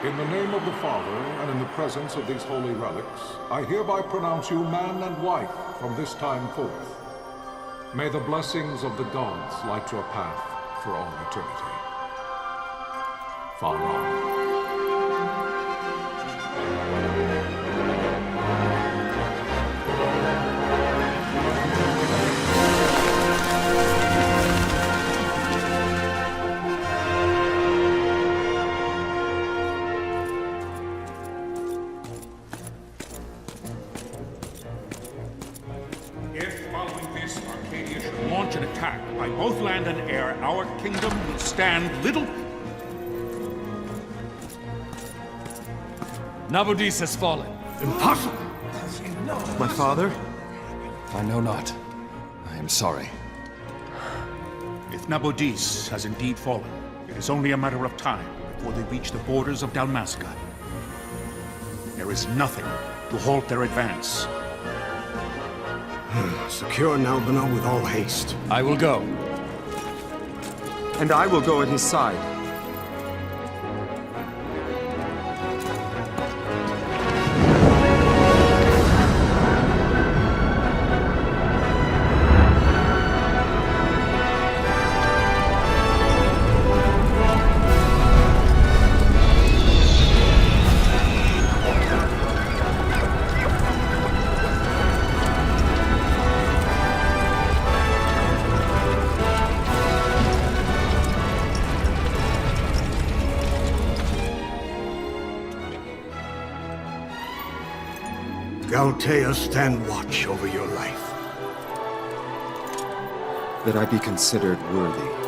In the name of the Father, and in the presence of these holy relics, I hereby pronounce you man and wife from this time forth. May the blessings of the gods light your path for all eternity. Far on. By both land and air, our kingdom will stand little... Nabudis has fallen. Impossible! My father? I know not. I am sorry. If Nabudis has indeed fallen, it is only a matter of time before they reach the borders of Dalmasca. There is nothing to halt their advance. Secure Nalbina with all haste. I will go. And I will go at his side. Galtea, stand watch over your life. That I be considered worthy.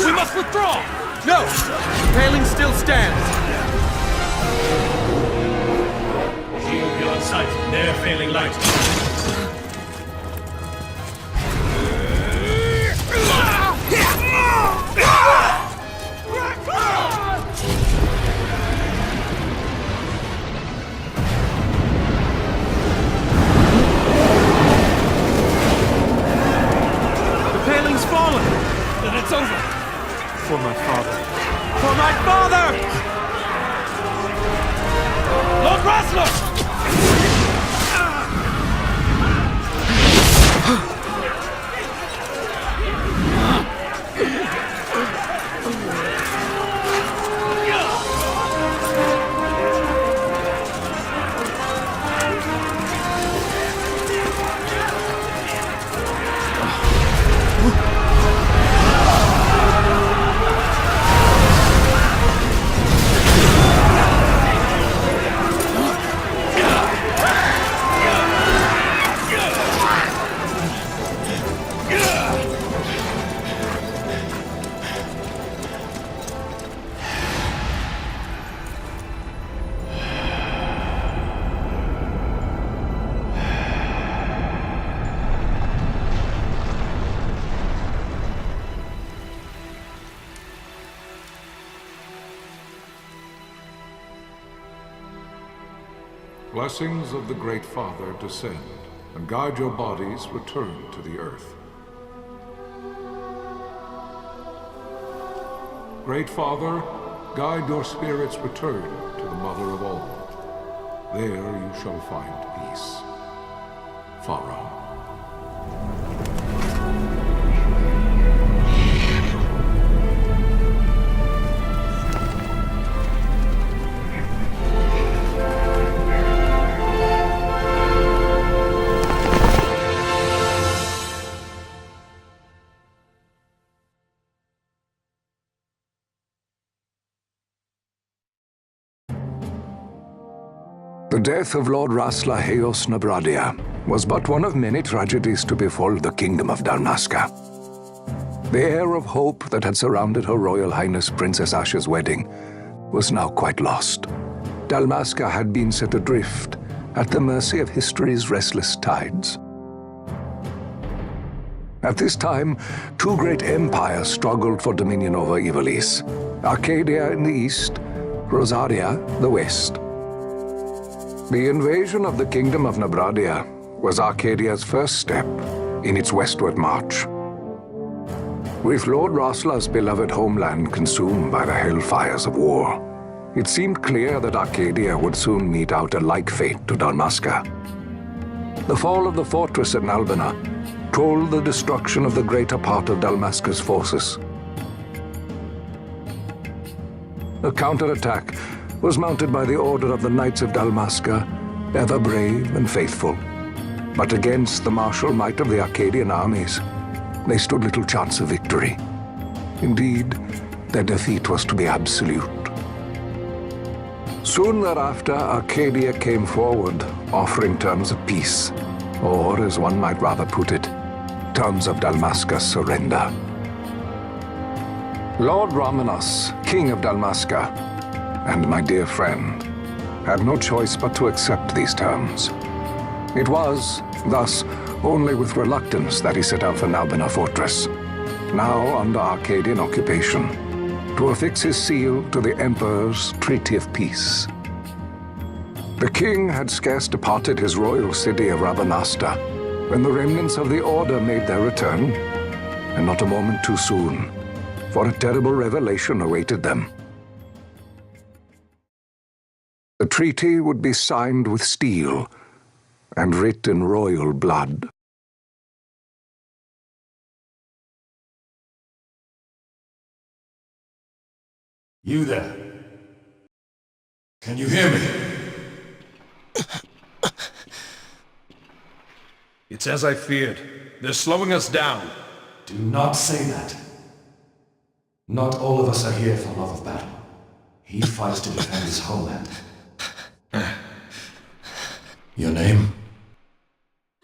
We must withdraw! No! The paling still stands! Shield beyond sight, ne'er failing light. The paling's fallen! Then it's over! For my father. For my father! Lord Rasler! Blessings of the Great Father descend, and guide your bodies return to the earth. Great Father, guide your spirits return to the Mother of all. There you shall find peace. Pharaoh. The death of Lord Rasla Heos Nabradia was but one of many tragedies to befall the Kingdom of Dalmasca. The air of hope that had surrounded Her Royal Highness Princess Asha's wedding was now quite lost. Dalmasca had been set adrift at the mercy of history's restless tides. At this time, two great empires struggled for dominion over Ivalice: Arcadia in the east, Rosaria the west. The invasion of the Kingdom of Nabradia was Arcadia's first step in its westward march. With Lord Rasla's beloved homeland consumed by the hellfires of war, it seemed clear that Arcadia would soon mete out a like fate to Dalmasca. The fall of the fortress at Nalbina told the destruction of the greater part of Dalmasca's forces. A counterattack was mounted by the order of the Knights of Dalmasca, ever brave and faithful. But against the martial might of the Arcadian armies, they stood little chance of victory. Indeed, their defeat was to be absolute. Soon thereafter, Arcadia came forward, offering terms of peace, or, as one might rather put it, terms of Dalmasca's surrender. Lord Ramenas, King of Dalmasca, and my dear friend, had no choice but to accept these terms. It was, thus, only with reluctance that he set out for Nalbina Fortress, now under Arcadian occupation, to affix his seal to the Emperor's Treaty of Peace. The king had scarce departed his royal city of Rabanasta when the remnants of the Order made their return, and not a moment too soon, for a terrible revelation awaited them. The treaty would be signed with steel and writ in royal blood. You there? Can you hear me? It's as I feared. They're slowing us down. Do not say that. Not all of us are here for love of battle. He fights to defend his homeland. Your name?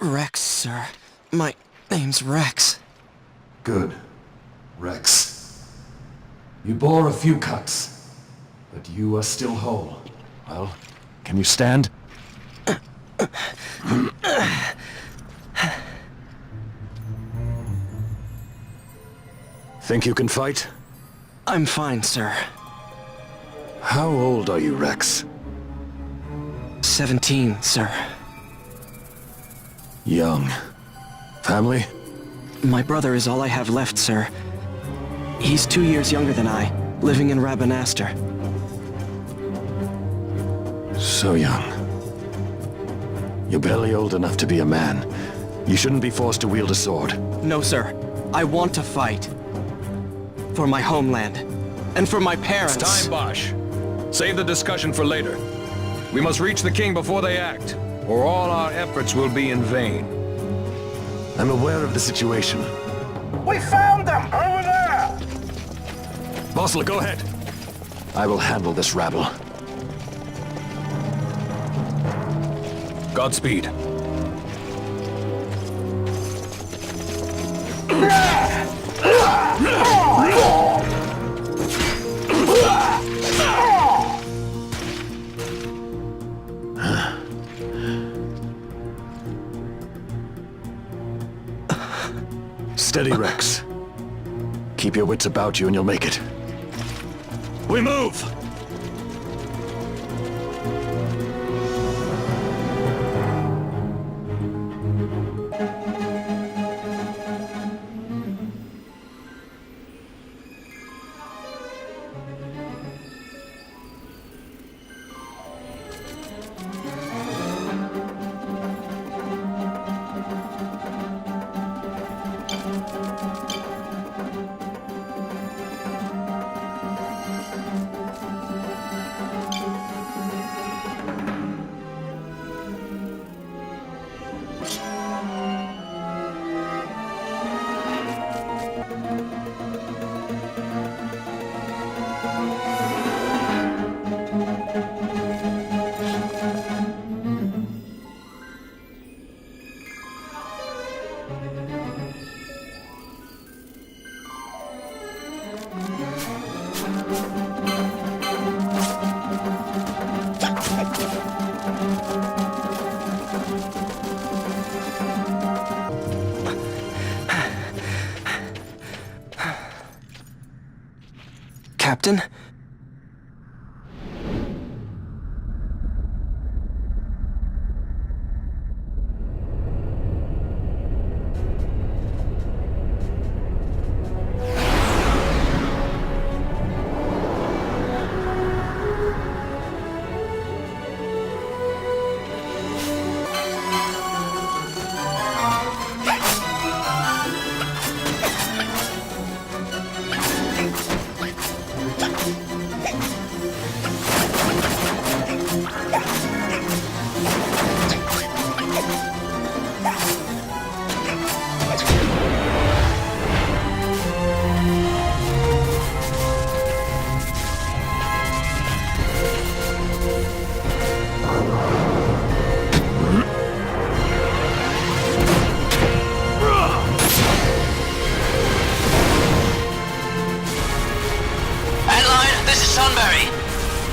Rex, sir. My name's Rex. Good. Rex. You bore a few cuts, but you are still whole. Well, can you stand? Think you can fight? I'm fine, sir. How old are you, Rex? 17, sir. Young. Family? My brother is all I have left, sir. He's 2 years younger than I, living in Rabanaster. So young. You're barely old enough to be a man. You shouldn't be forced to wield a sword. No, sir. I want to fight. For my homeland. And for my parents. It's time, Bosch. Save the discussion for later. We must reach the king before they act, or all our efforts will be in vain. I'm aware of the situation. We found them! Over there! Bossler, go ahead. I will handle this rabble. Godspeed. Steady, Rex. Keep your wits about you and you'll make it. We move! Captain?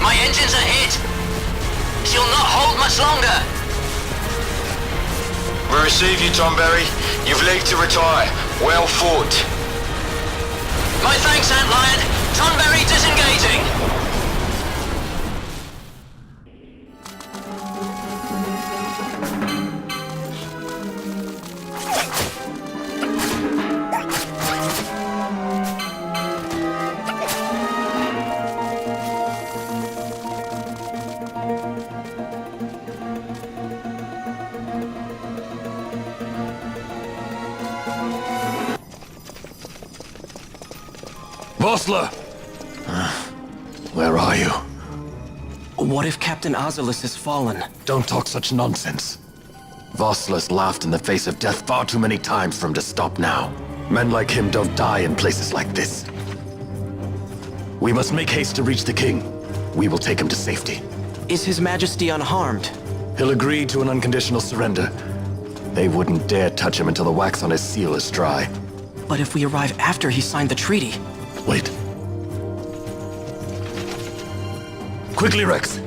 My engines are hit. She'll not hold much longer. We receive you, Tonberry. You've leave to retire. Well fought. My thanks, Antlion. Tonberry disengaging. Vossler! Where are you? What if Captain Oculus has fallen? Don't talk such nonsense. Vossler's laughed in the face of death far too many times for him to stop now. Men like him don't die in places like this. We must make haste to reach the king. We will take him to safety. Is His Majesty unharmed? He'll agree to an unconditional surrender. They wouldn't dare touch him until the wax on his seal is dry. But if we arrive after he signed the treaty... Wait. Quickly, Rex!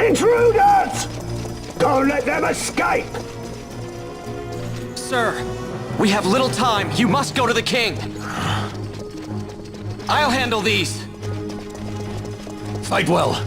Intruders! Don't let them escape! Sir, we have little time. You must go to the king. I'll handle these. Fight well.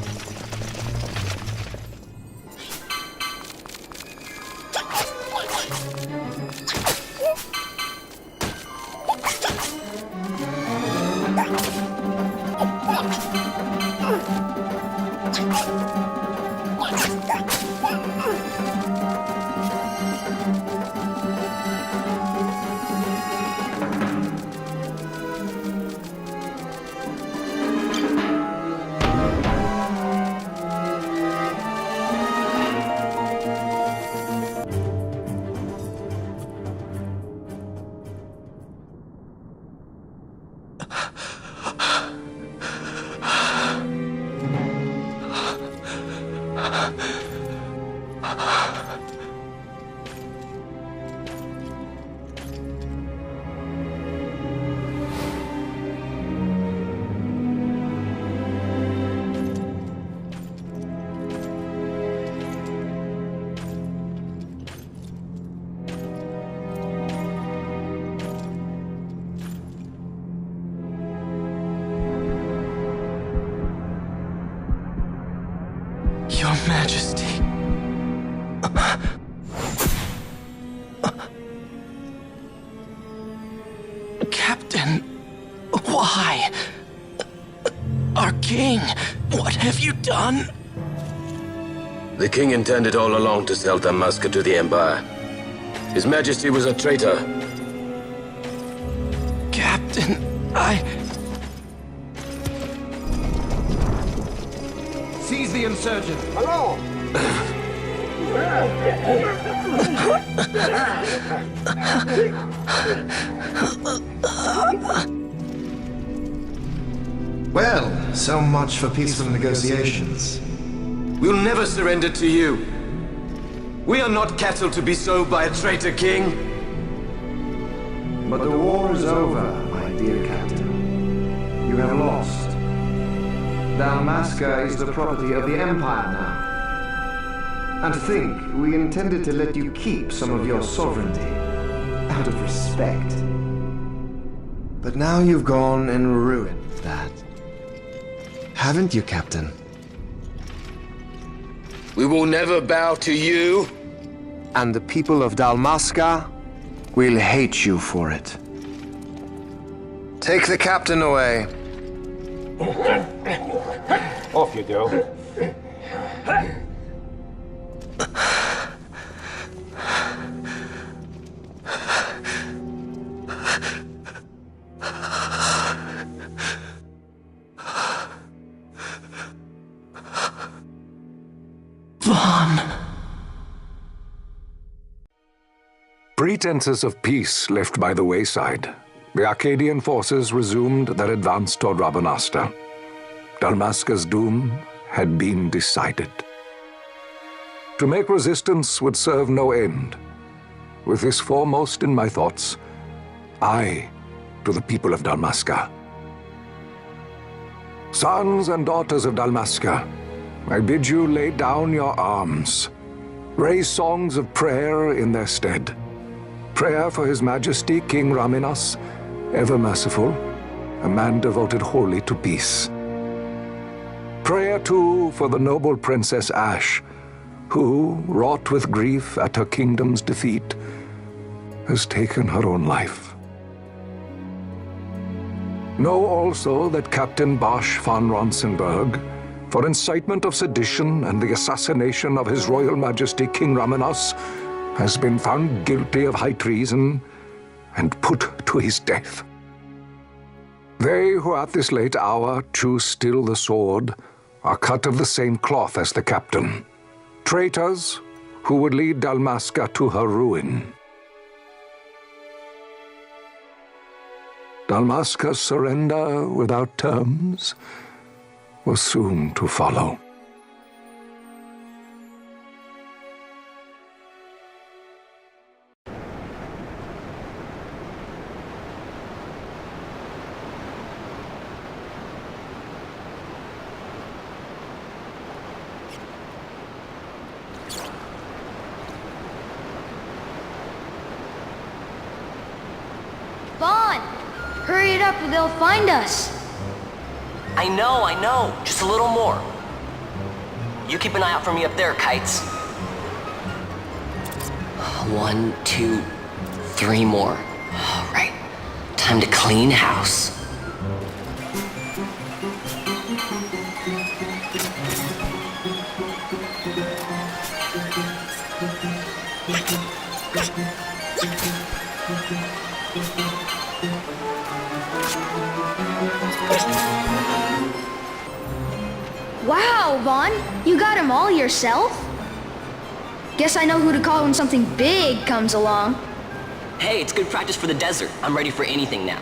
Your Majesty. Captain, why? Our king, what have you done? The king intended all along to sell Damascus to the Empire. His Majesty was a traitor. Captain, Seize the insurgent. Hello! Well, so much for peaceful negotiations. We'll never surrender to you. We are not cattle to be sold by a traitor king. But the war is over, my dear captain. You have lost. Dalmasca is the property of the Empire now. And to think we intended to let you keep some of your sovereignty, out of respect. But now you've gone and ruined that. Haven't you, Captain? We will never bow to you. And the people of Dalmasca will hate you for it. Take the captain away. Off you go. Pretenses of peace left by the wayside, the Arcadian forces resumed their advance toward Rabanasta. Dalmasca's doom had been decided. To make resistance would serve no end. With this foremost in my thoughts, I, to the people of Dalmasca. Sons and daughters of Dalmasca, I bid you lay down your arms. Raise songs of prayer in their stead. Prayer for His Majesty King Raminas, ever merciful, a man devoted wholly to peace. Prayer, too, for the noble Princess Ash, who, wrought with grief at her kingdom's defeat, has taken her own life. Know also that Captain Bosch von Ronsenberg, for incitement of sedition and the assassination of His Royal Majesty King Raminas, has been found guilty of high treason and put to his death. They who at this late hour choose still the sword are cut of the same cloth as the captain. Traitors who would lead Dalmasca to her ruin. Dalmasca's surrender without terms was soon to follow. Hurry it up or they'll find us. I know. Just a little more. You keep an eye out for me up there, Kites. 1, 2, 3 more. All right. Time to clean house. Wow, Vaughn, you got him all yourself? Guess I know who to call when something big comes along. Hey, it's good practice for the desert. I'm ready for anything now.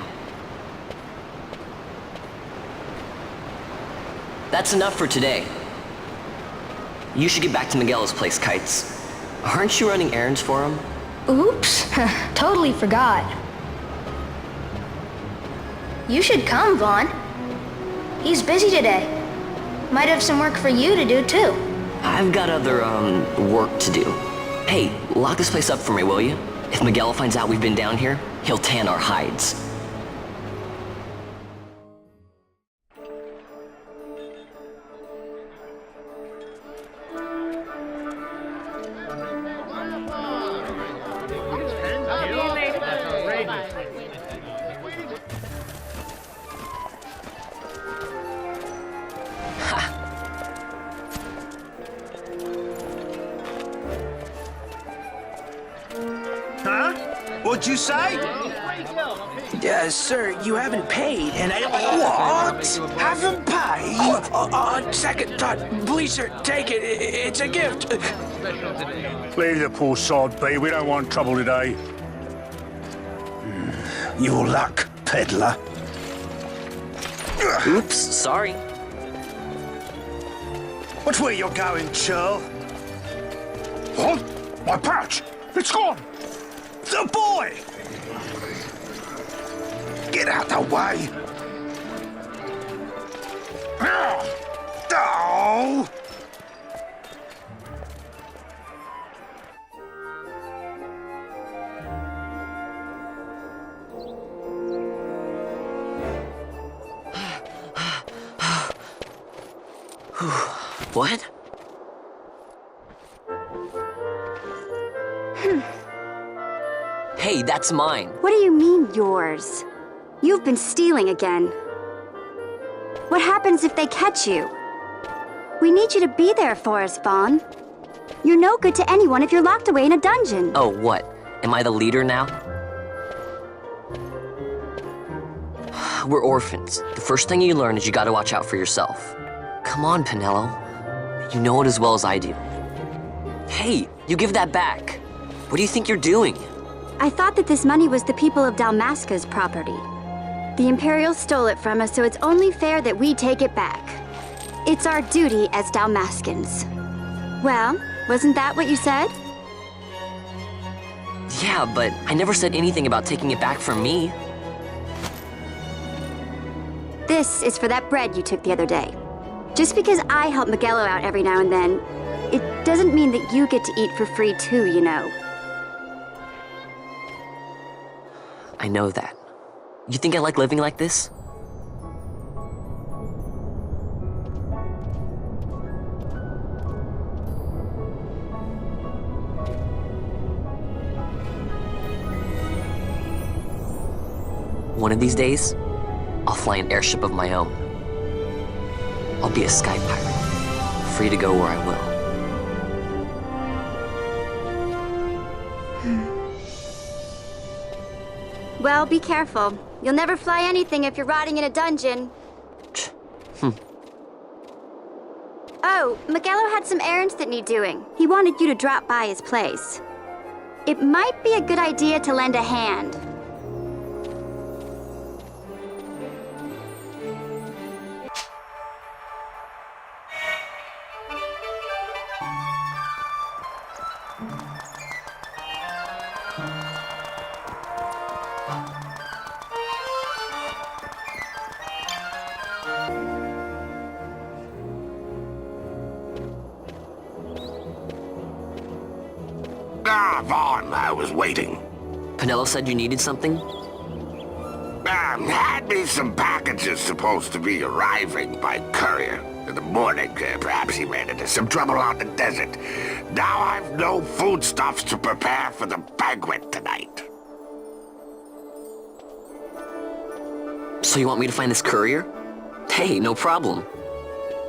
That's enough for today. You should get back to Miguel's place, Kites. Aren't you running errands for him? Oops, totally forgot. You should come, Vaughn. He's busy today. Might have some work for you to do, too. I've got other, work to do. Hey, lock this place up for me, will you? If Miguel finds out we've been down here, he'll tan our hides. What'd you say? Sir, you haven't paid, and I... What? Haven't paid? Second thought. Please, sir, take it. It's a gift. Leave the poor sod be. We don't want trouble today. Your luck, peddler. Oops, sorry. Watch where you're going, churl. What? My pouch! It's gone! The boy! Get out the way! Oh! What? Hey, that's mine. What do you mean, yours? You've been stealing again. What happens if they catch you? We need you to be there for us, Vaughn. You're no good to anyone if you're locked away in a dungeon. Oh, what? Am I the leader now? We're orphans. The first thing you learn is you gotta watch out for yourself. Come on, Pinello. You know it as well as I do. Hey, you give that back. What do you think you're doing? I thought that this money was the people of Dalmasca's property. The Imperials stole it from us, so it's only fair that we take it back. It's our duty as Dalmascans. Well, wasn't that what you said? Yeah, but I never said anything about taking it back from me. This is for that bread you took the other day. Just because I help Miguelo out every now and then, it doesn't mean that you get to eat for free too, you know. I know that. You think I like living like this? One of these days, I'll fly an airship of my own. I'll be a sky pirate, free to go where I will. Well, be careful. You'll never fly anything if you're rotting in a dungeon. Oh, Miguelo had some errands that need doing. He wanted you to drop by his place. It might be a good idea to lend a hand. Vaughn, I was waiting. Pinello said you needed something? Had me some packages supposed to be arriving by courier. In the morning, perhaps he ran into some trouble on the desert. Now I've no foodstuffs to prepare for the banquet tonight. So you want me to find this courier? Hey, no problem.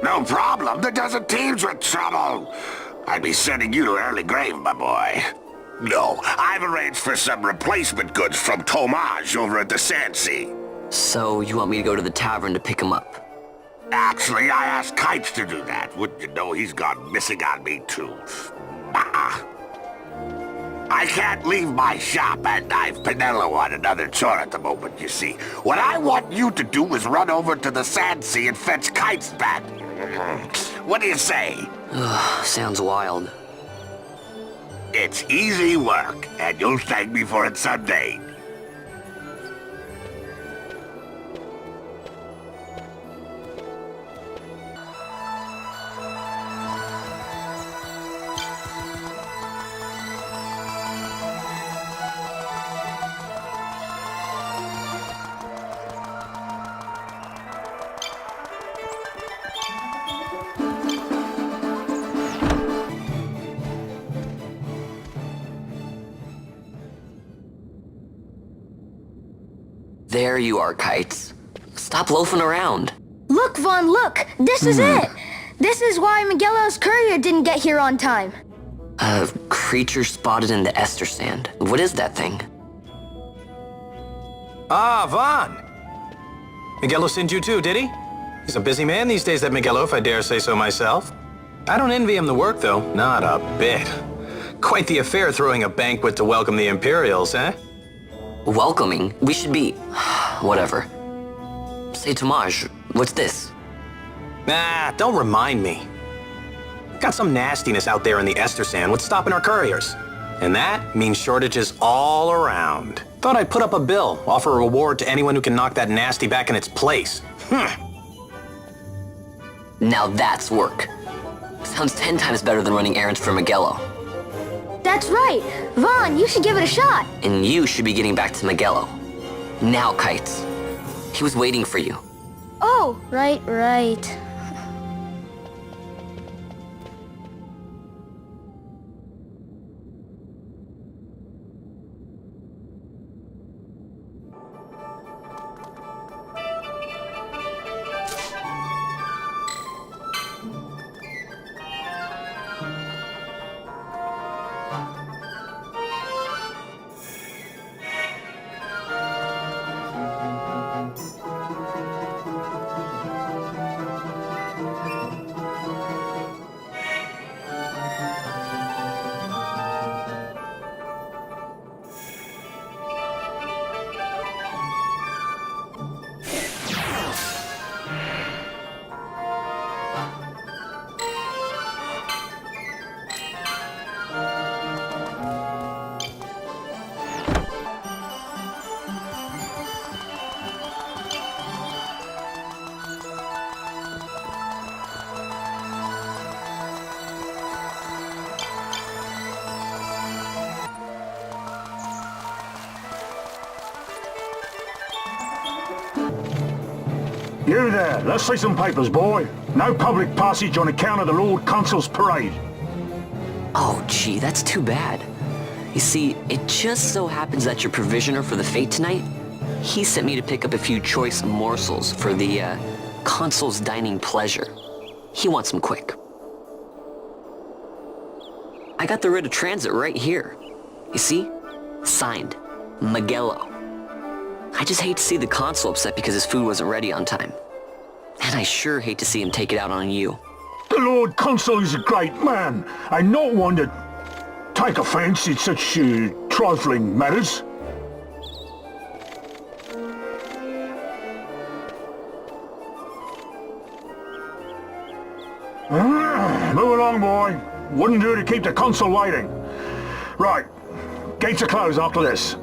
No problem? The desert teems with trouble. I'd be sending you to early grave, my boy. No, I've arranged for some replacement goods from Tomage over at the Sandsea. So you want me to go to the tavern to pick him up? Actually, I asked Kites to do that. Wouldn't you know he's gone missing on me, too? I can't leave my shop, and I've Pinello on another chore at the moment, you see. What I want you to do is run over to the Sandsea and fetch Kites back. What do you say? Sounds wild. It's easy work, and you'll thank me for it someday. There you are, Kites. Stop loafing around. Look, Vaughn, look! This is it! This is why Miguelo's courier didn't get here on time. A creature spotted in the Ester sand. What is that thing? Ah, Vaughn! Miguelo sent you too, did he? He's a busy man these days, that Miguelo, if I dare say so myself. I don't envy him the work, though. Not a bit. Quite the affair throwing a banquet to welcome the Imperials, eh? Welcoming? We should be... whatever. Say, Tomaj, what's this? Nah, don't remind me. Got some nastiness out there in the Ester Sand. What's stopping our couriers? And that means shortages all around. Thought I'd put up a bill, offer a reward to anyone who can knock that nasty back in its place. Now that's work. Sounds 10 times better than running errands for Miguelo. That's right. Vaughn, you should give it a shot. And you should be getting back to Miguelo. Now, Kites. He was waiting for you. Oh, right. You there, let's see some papers, boy. No public passage on account of the Lord Consul's parade. Oh, gee, that's too bad. You see, it just so happens that your provisioner for the fete tonight, he sent me to pick up a few choice morsels for the, Consul's dining pleasure. He wants them quick. I got the writ of transit right here. You see? Signed, Miguelo. I just hate to see the Consul upset because his food wasn't ready on time. And I sure hate to see him take it out on you. The Lord Consul is a great man, and not one to take offence in such trifling matters. Move along, boy. Wouldn't do to keep the Consul waiting. Right, gates are closed after this.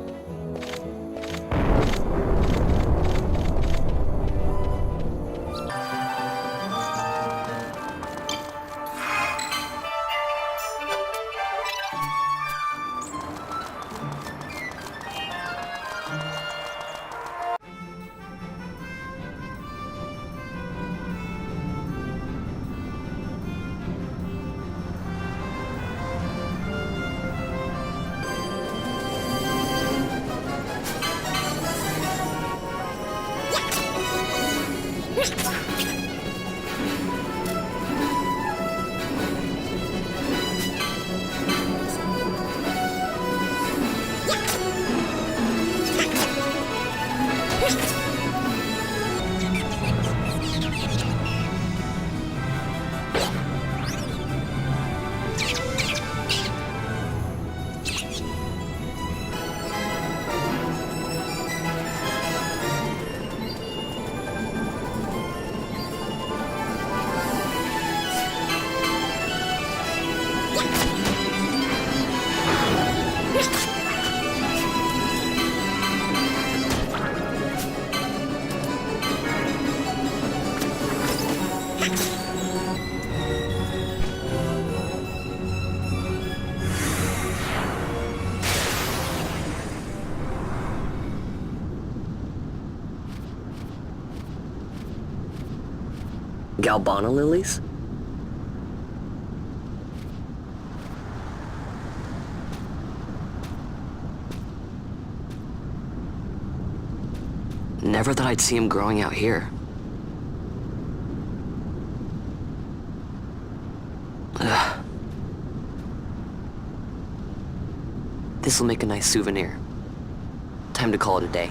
Galbana lilies? Never thought I'd see him growing out here. Ugh. This'll make a nice souvenir. Time to call it a day.